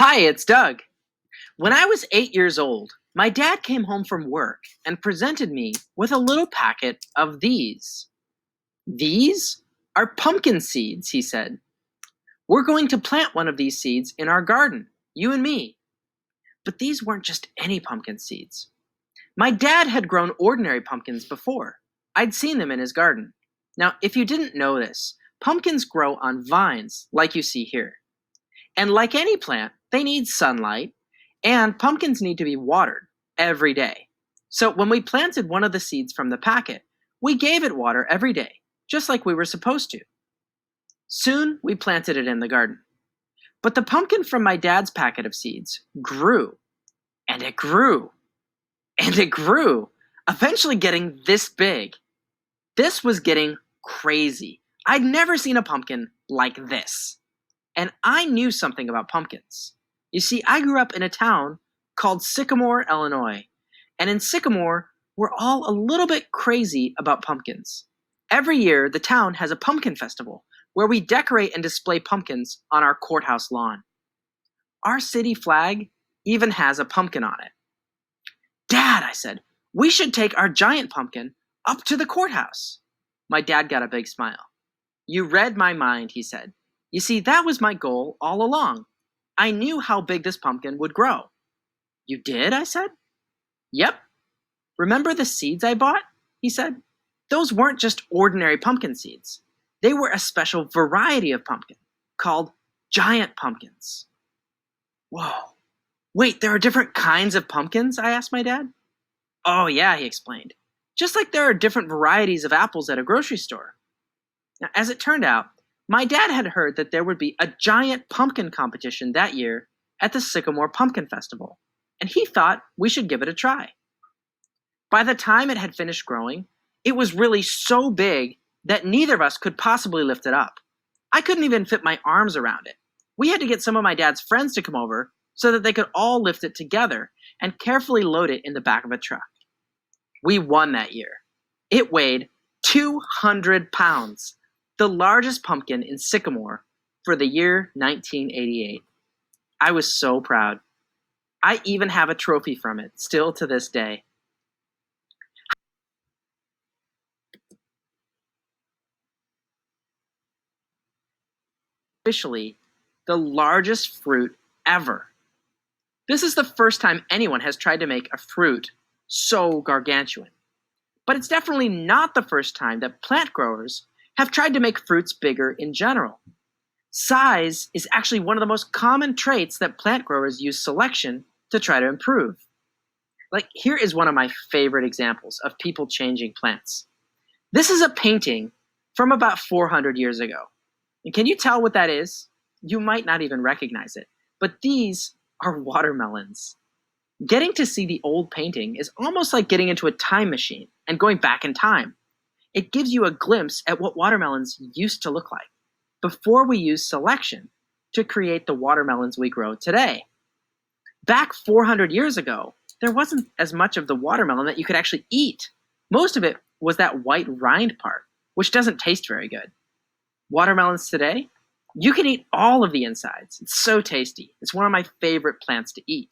Hi, it's Doug. When I was 8 years old, my dad came home from work and presented me with a little packet of these. These are pumpkin seeds, he said. We're going to plant one of these seeds in our garden, you and me. But these weren't just any pumpkin seeds. My dad had grown ordinary pumpkins before. I'd seen them in his garden. Now, if you didn't know this, pumpkins grow on vines, like you see here. And like any plant, they need sunlight, and pumpkins need to be watered every day. So when we planted one of the seeds from the packet, we gave it water every day, just like we were supposed to. Soon we planted it in the garden. But the pumpkin from my dad's packet of seeds grew, and it grew, and it grew, eventually getting this big. This was getting crazy. I'd never seen a pumpkin like this. And I knew something about pumpkins. You see, I grew up in a town called Sycamore, Illinois. And in Sycamore, we're all a little bit crazy about pumpkins. Every year, the town has a pumpkin festival where we decorate and display pumpkins on our courthouse lawn. Our city flag even has a pumpkin on it. Dad, I said, we should take our giant pumpkin up to the courthouse. My dad got a big smile. You read my mind, he said. You see, that was my goal all along. I knew how big this pumpkin would grow. You did? I said. Yep. Remember the seeds I bought? He said. Those weren't just ordinary pumpkin seeds. They were a special variety of pumpkin called giant pumpkins. Whoa. Wait, there are different kinds of pumpkins? I asked my dad. Oh, yeah, he explained. Just like there are different varieties of apples at a grocery store. Now, as it turned out, my dad had heard that there would be a giant pumpkin competition that year at the Sycamore Pumpkin Festival, and he thought we should give it a try. By the time it had finished growing, it was really so big that neither of us could possibly lift it up. I couldn't even fit my arms around it. We had to get some of my dad's friends to come over so that they could all lift it together and carefully load it in the back of a truck. We won that year. It weighed 200 pounds. The largest pumpkin in Sycamore for the year 1988. I was so proud. I even have a trophy from it, still to this day. Officially, the largest fruit ever. This is the first time anyone has tried to make a fruit so gargantuan. But it's definitely not the first time that plant growers have tried to make fruits bigger in general. Size is actually one of the most common traits that plant growers use selection to try to improve. Like, here is one of my favorite examples of people changing plants. This is a painting from about 400 years ago. And can you tell what that is? You might not even recognize it, but these are watermelons. Getting to see the old painting is almost like getting into a time machine and going back in time. It gives you a glimpse at what watermelons used to look like before we used selection to create the watermelons we grow today. Back 400 years ago, there wasn't as much of the watermelon that you could actually eat. Most of it was that white rind part, which doesn't taste very good. Watermelons today, you can eat all of the insides. It's so tasty. It's one of my favorite plants to eat.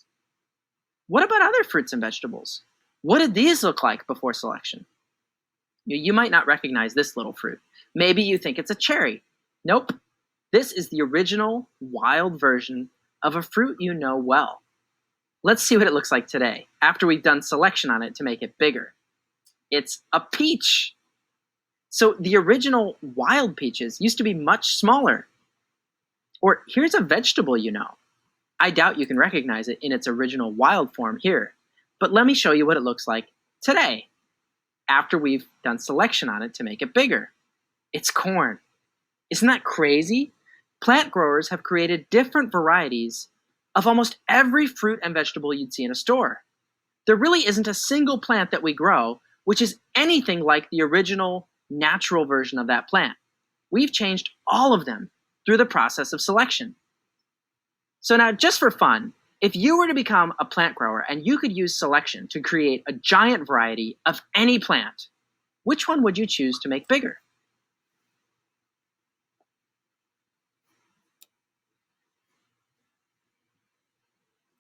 What about other fruits and vegetables? What did these look like before selection? You might not recognize this little fruit. Maybe you think it's a cherry. Nope. This is the original wild version of a fruit you know well. Let's see what it looks like today, after we've done selection on it to make it bigger. It's a peach. So the original wild peaches used to be much smaller. Or here's a vegetable you know. I doubt you can recognize it in its original wild form here, but let me show you what it looks like today, after we've done selection on it to make it bigger. It's corn. Isn't that crazy? Plant growers have created different varieties of almost every fruit and vegetable you'd see in a store. There really isn't a single plant that we grow which is anything like the original natural version of that plant. We've changed all of them through the process of selection. So now, just for fun, if you were to become a plant grower and you could use selection to create a giant variety of any plant, which one would you choose to make bigger?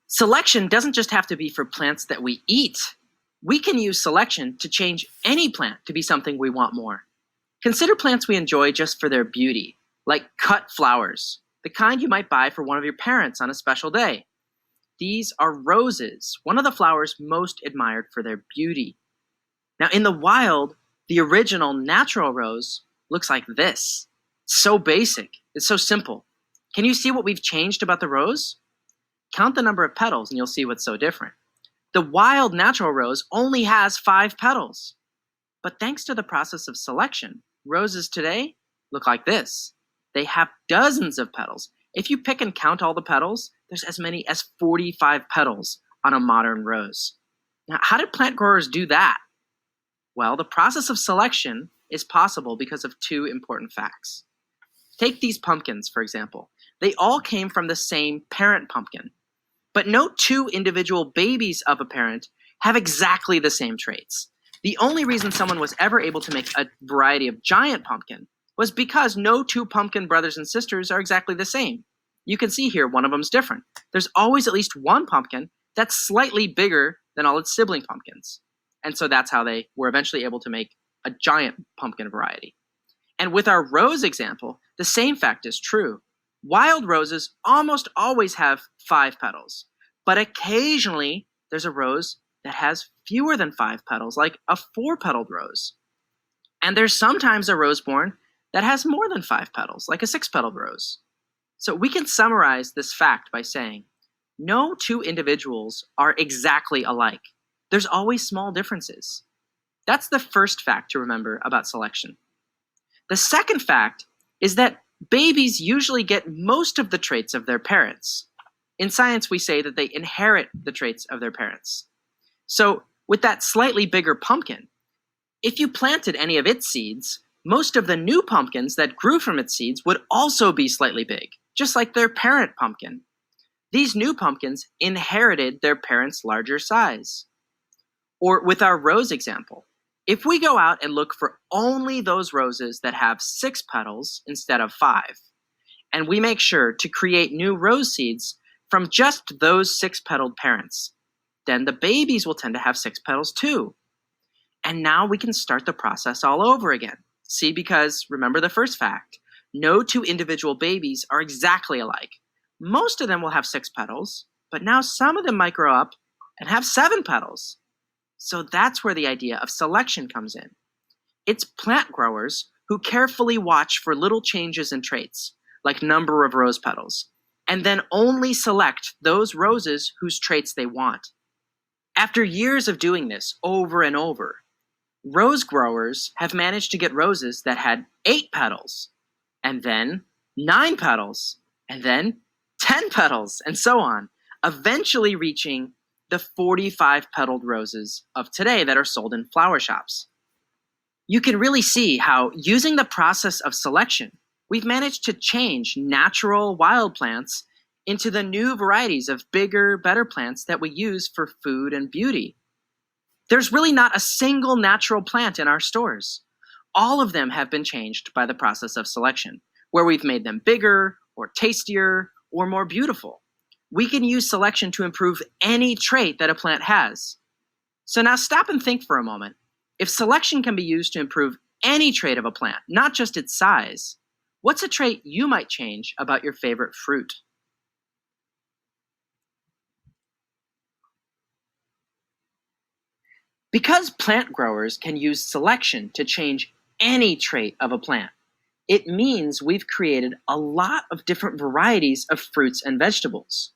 Selection doesn't just have to be for plants that we eat. We can use selection to change any plant to be something we want more. Consider plants we enjoy just for their beauty, like cut flowers, the kind you might buy for one of your parents on a special day. These are roses, one of the flowers most admired for their beauty. Now, in the wild, the original natural rose looks like this. It's so basic, it's so simple. Can you see what we've changed about the rose? Count the number of petals and you'll see what's so different. The wild natural rose only has 5 petals. But thanks to the process of selection, roses today look like this. They have dozens of petals. If you pick and count all the petals, there's as many as 45 petals on a modern rose. Now, how did plant growers do that? Well, the process of selection is possible because of 2 important facts. Take these pumpkins, for example. They all came from the same parent pumpkin. But no 2 individual babies of a parent have exactly the same traits. The only reason someone was ever able to make a variety of giant pumpkin was because no 2 pumpkin brothers and sisters are exactly the same. You can see here one of them's different. There's always at least one pumpkin that's slightly bigger than all its sibling pumpkins. And so that's how they were eventually able to make a giant pumpkin variety. And with our rose example, the same fact is true. Wild roses almost always have 5 petals, but occasionally there's a rose that has fewer than 5 petals, like a 4-petaled rose. And there's sometimes a rose born that has more than 5 petals, like a 6-petaled rose. So we can summarize this fact by saying, no 2 individuals are exactly alike. There's always small differences. That's the first fact to remember about selection. The second fact is that babies usually get most of the traits of their parents. In science, we say that they inherit the traits of their parents. So with that slightly bigger pumpkin, if you planted any of its seeds, most of the new pumpkins that grew from its seeds would also be slightly big, just like their parent pumpkin. These new pumpkins inherited their parents' larger size. Or with our rose example, if we go out and look for only those roses that have 6 petals instead of 5, and we make sure to create new rose seeds from just those 6-petaled parents, then the babies will tend to have 6 petals too. And now we can start the process all over again. See, because remember the first fact, no 2 individual babies are exactly alike. Most of them will have 6 petals, but now some of them might grow up and have 7 petals. So that's where the idea of selection comes in. It's plant growers who carefully watch for little changes in traits, like number of rose petals, and then only select those roses whose traits they want. After years of doing this over and over, rose growers have managed to get roses that had 8 petals, and then 9 petals, and then 10 petals, and so on, eventually reaching the 45-petaled roses of today that are sold in flower shops. You can really see how, using the process of selection, we've managed to change natural wild plants into the new varieties of bigger, better plants that we use for food and beauty. There's really not a single natural plant in our stores. All of them have been changed by the process of selection, where we've made them bigger, or tastier, or more beautiful. We can use selection to improve any trait that a plant has. So now stop and think for a moment. If selection can be used to improve any trait of a plant, not just its size, what's a trait you might change about your favorite fruit? Because plant growers can use selection to change any trait of a plant, it means we've created a lot of different varieties of fruits and vegetables.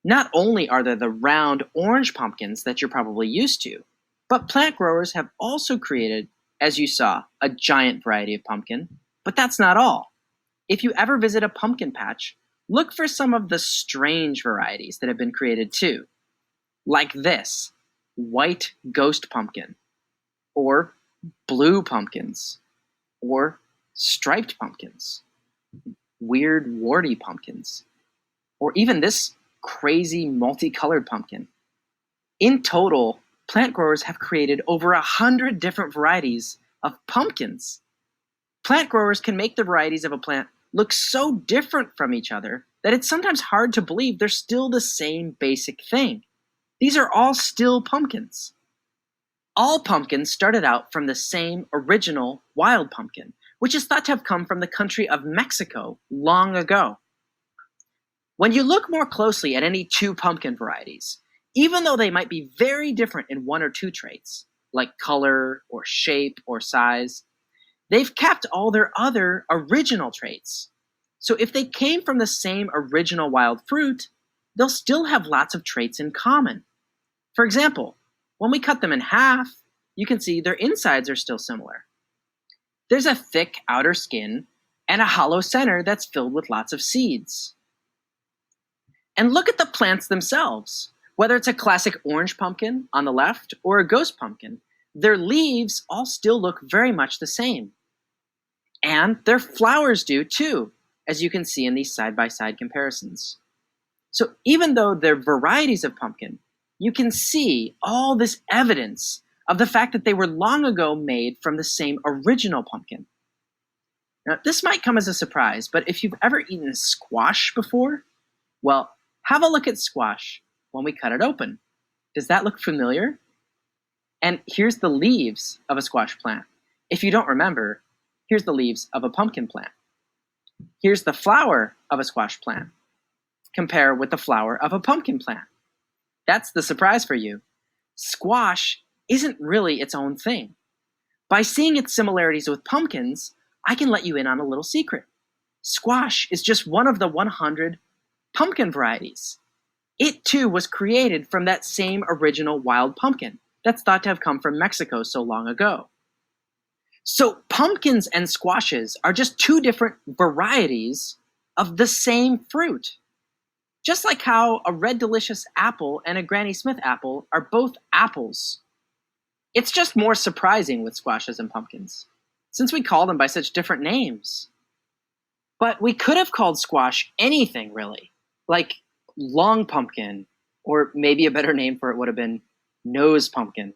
Not only are there the round orange pumpkins that you're probably used to, but plant growers have also created, as you saw, a giant variety of pumpkin. But that's not all. If you ever visit a pumpkin patch, look for some of the strange varieties that have been created too. Like this, white ghost pumpkin, or blue pumpkins, or striped pumpkins, weird warty pumpkins, or even this crazy multicolored pumpkin. In total, plant growers have created over 100 different varieties of pumpkins. Plant growers can make the varieties of a plant look so different from each other that it's sometimes hard to believe they're still the same basic thing. These are all still pumpkins. All pumpkins started out from the same original wild pumpkin, which is thought to have come from the country of Mexico long ago. When you look more closely at any two pumpkin varieties, even though they might be very different in one or two traits, like color or shape or size, they've kept all their other original traits. So if they came from the same original wild fruit, they'll still have lots of traits in common. For example, when we cut them in half, you can see their insides are still similar. There's a thick outer skin and a hollow center that's filled with lots of seeds. And look at the plants themselves. Whether it's a classic orange pumpkin on the left or a ghost pumpkin, their leaves all still look very much the same. And their flowers do too, as you can see in these side-by-side comparisons. So even though they're varieties of pumpkin, you can see all this evidence of the fact that they were long ago made from the same original pumpkin. Now, this might come as a surprise, but if you've ever eaten squash before, well, have a look at squash when we cut it open. Does that look familiar? And here's the leaves of a squash plant. If you don't remember, here's the leaves of a pumpkin plant. Here's the flower of a squash plant. Compare with the flower of a pumpkin plant. That's the surprise for you. Squash isn't really its own thing. By seeing its similarities with pumpkins, I can let you in on a little secret. Squash is just one of the 100 pumpkin varieties. It too was created from that same original wild pumpkin that's thought to have come from Mexico so long ago. So pumpkins and squashes are just two different varieties of the same fruit. Just like how a Red Delicious apple and a Granny Smith apple are both apples. It's just more surprising with squashes and pumpkins, since we call them by such different names. But we could have called squash anything, really, like long pumpkin, or maybe a better name for it would have been nose pumpkin.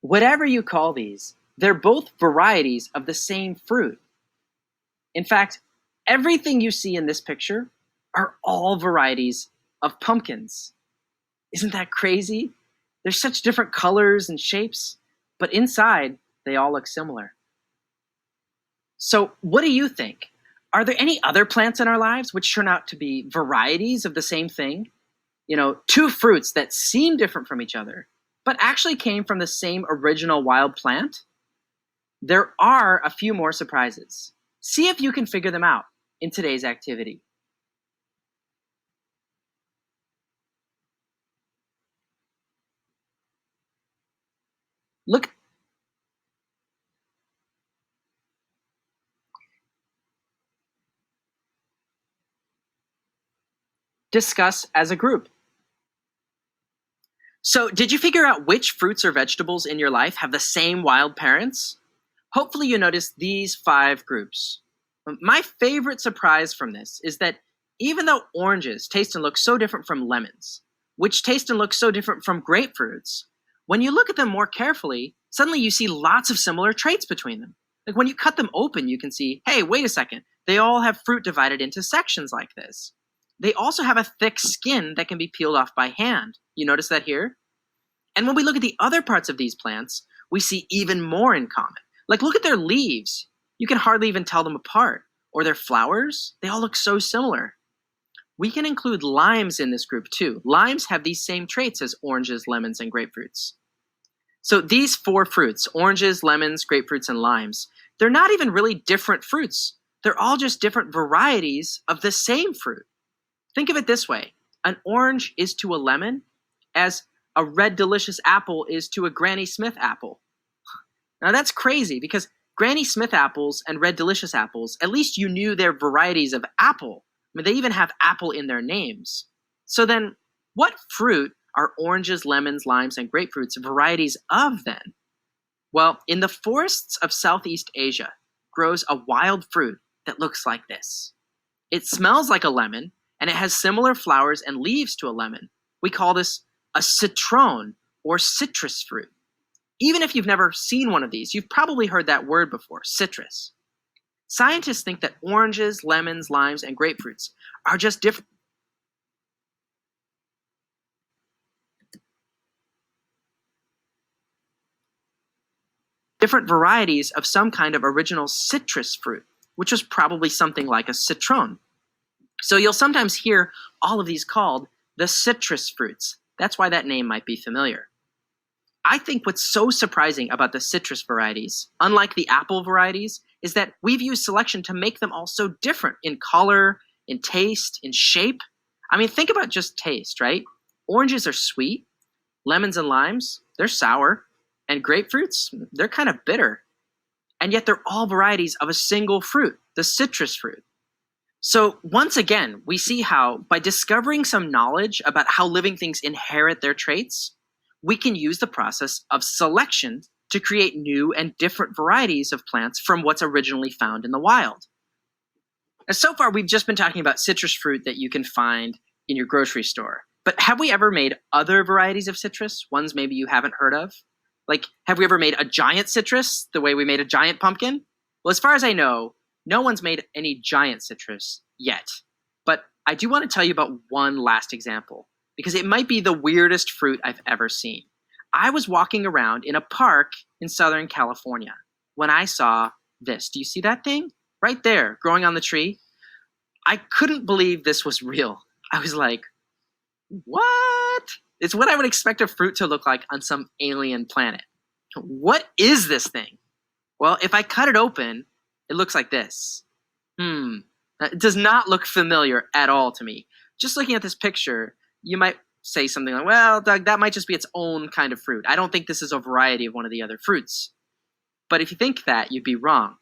Whatever you call these, they're both varieties of the same fruit. In fact, everything you see in this picture are all varieties of pumpkins. Isn't that crazy? They're such different colors and shapes, but inside, they all look similar. So what do you think? Are there any other plants in our lives which turn out to be varieties of the same thing? You know, two fruits that seem different from each other, but actually came from the same original wild plant? There are a few more surprises. See if you can figure them out in today's activity. Look. Discuss as a group. So, did you figure out which fruits or vegetables in your life have the same wild parents? Hopefully you noticed these 5 groups. My favorite surprise from this is that even though oranges taste and look so different from lemons, which taste and look so different from grapefruits, when you look at them more carefully, suddenly you see lots of similar traits between them. Like when you cut them open, you can see, hey, wait a second, they all have fruit divided into sections like this. They also have a thick skin that can be peeled off by hand. You notice that here? And when we look at the other parts of these plants, we see even more in common. Like look at their leaves. You can hardly even tell them apart. Or their flowers, they all look so similar. We can include limes in this group too. Limes have these same traits as oranges, lemons, and grapefruits. So these 4 fruits, oranges, lemons, grapefruits, and limes, they're not even really different fruits. They're all just different varieties of the same fruit. Think of it this way. An orange is to a lemon as a Red Delicious apple is to a Granny Smith apple. Now that's crazy because Granny Smith apples and Red Delicious apples, at least you knew they're varieties of apple. I mean, they even have apple in their names. So then, what fruit are oranges, lemons, limes, and grapefruits varieties of then? Well, in the forests of Southeast Asia grows a wild fruit that looks like this. It smells like a lemon, and it has similar flowers and leaves to a lemon. We call this a citron or citrus fruit. Even if you've never seen one of these, you've probably heard that word before, citrus. Scientists think that oranges, lemons, limes, and grapefruits are just different. Different varieties of some kind of original citrus fruit, which was probably something like a citron. So you'll sometimes hear all of these called the citrus fruits. That's why that name might be familiar. I think what's so surprising about the citrus varieties, unlike the apple varieties, is that we've used selection to make them all so different in color, in taste, in shape. I mean, think about just taste, right? Oranges are sweet, lemons and limes, they're sour, and grapefruits, they're kind of bitter. And yet they're all varieties of a single fruit, the citrus fruit. So once again, we see how by discovering some knowledge about how living things inherit their traits, we can use the process of selection to create new and different varieties of plants from what's originally found in the wild. And so far, we've just been talking about citrus fruit that you can find in your grocery store. But have we ever made other varieties of citrus, ones maybe you haven't heard of? Like, have we ever made a giant citrus the way we made a giant pumpkin? Well, as far as I know, no one's made any giant citrus yet. But I do want to tell you about one last example, because it might be the weirdest fruit I've ever seen. I was walking around in a park in Southern California when I saw this. Do you see that thing? Right there, growing on the tree. I couldn't believe this was real. I was like, what? It's what I would expect a fruit to look like on some alien planet. What is this thing? Well, if I cut it open, it looks like this. It does not look familiar at all to me. Just looking at this picture, you might say something like, well, Doug, that might just be its own kind of fruit. I don't think this is a variety of one of the other fruits. But if you think that, you'd be wrong.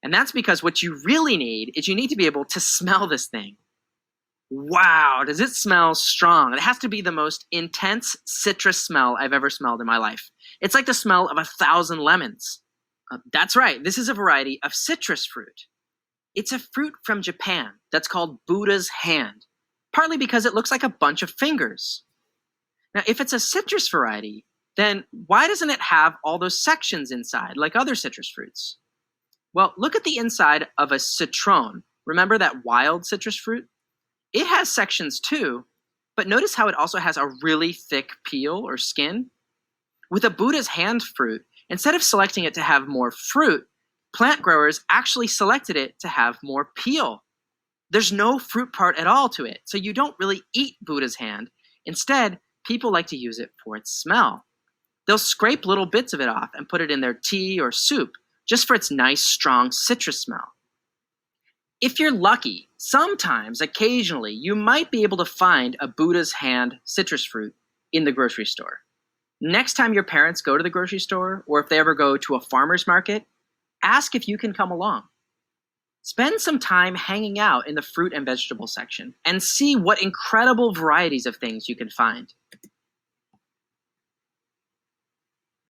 And that's because what you really need is you need to be able to smell this thing. Wow, does it smell strong? It has to be the most intense citrus smell I've ever smelled in my life. It's like the smell of 1,000 lemons. That's right, this is a variety of citrus fruit. It's a fruit from Japan that's called Buddha's hand, partly because it looks like a bunch of fingers. Now, if it's a citrus variety, then why doesn't it have all those sections inside like other citrus fruits? Well, look at the inside of a citron. Remember that wild citrus fruit? It has sections too, but notice how it also has a really thick peel or skin. With a Buddha's hand fruit, instead of selecting it to have more fruit, plant growers actually selected it to have more peel. There's no fruit part at all to it, so you don't really eat Buddha's hand. Instead, people like to use it for its smell. They'll scrape little bits of it off and put it in their tea or soup, just for its nice, strong citrus smell. If you're lucky, sometimes, occasionally, you might be able to find a Buddha's hand citrus fruit in the grocery store. Next time your parents go to the grocery store, or if they ever go to a farmer's market, ask if you can come along. Spend some time hanging out in the fruit and vegetable section and see what incredible varieties of things you can find.